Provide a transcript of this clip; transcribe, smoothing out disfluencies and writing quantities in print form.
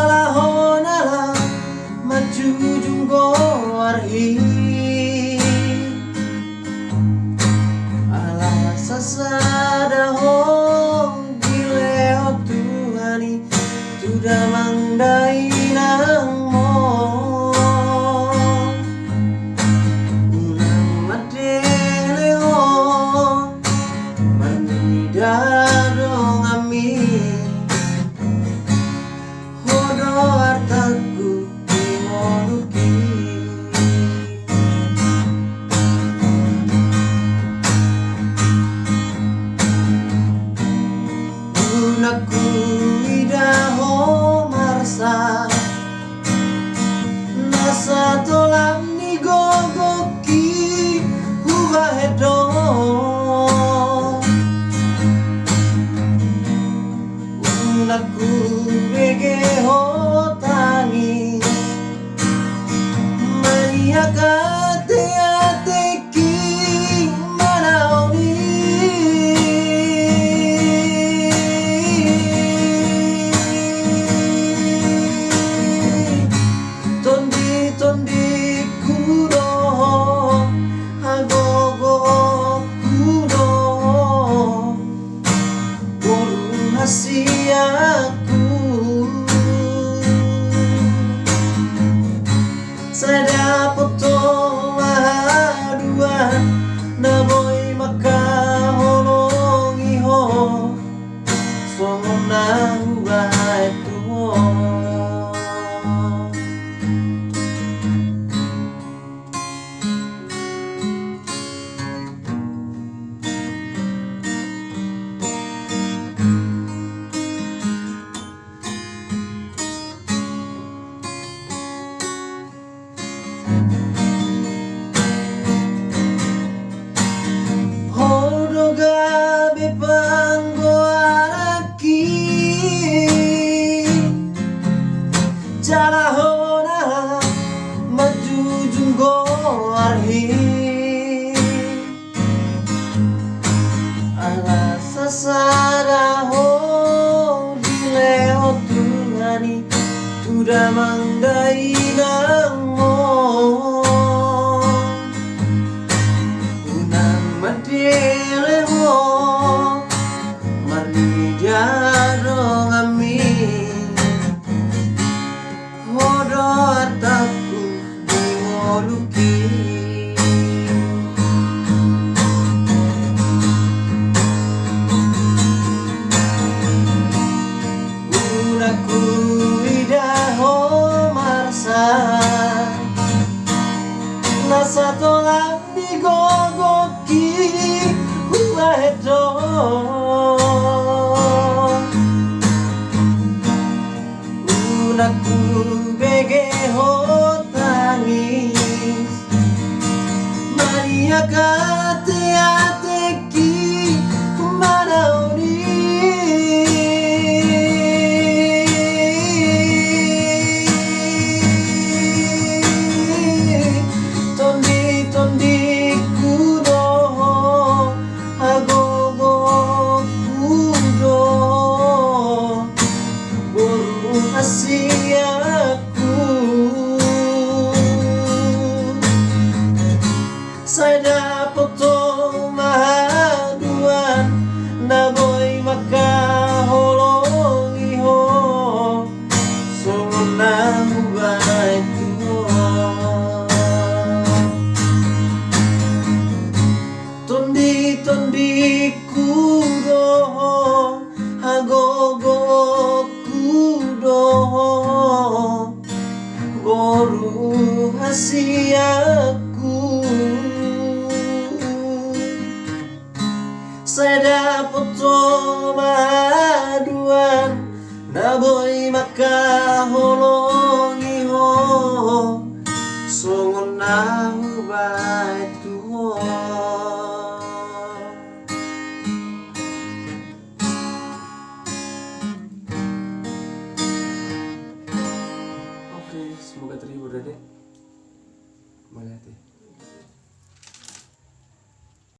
Jalahonala maju junggo arhi ala sasada hong gileo tuhani tuda mandai nang mo unang madele ho manida dong ami hodo artaku dimoluki unaku idaho marsa nasa tolam ni gogoki hubahedo unaku bege hotani maniaka teateki manaoni tondi kudo agogo kudo boru hasiaku sada poto mahaduan na boy makaholongi ho somona hubai tuho Jalahonala maju junggo arhi ala sasada ho dileo tuhani tuda mandai nang mo unang madele ho marnida dong ami hodo artaku dimoluki unaku idaho marsa nasa tolam di gogoki hubahedo unaku bege hotangis maniaka teateki manaoni tondi kudo agogo kudo boru hasiaku sada poto mahaduan na boy makaholongi ho somona hubai tuho tondi kudo agogo kudo boru hasiaku sada poto mahaduan na boy makaholongi ho songona hubai tuho. Oke, semoga terhibur Dede. Kembali hati.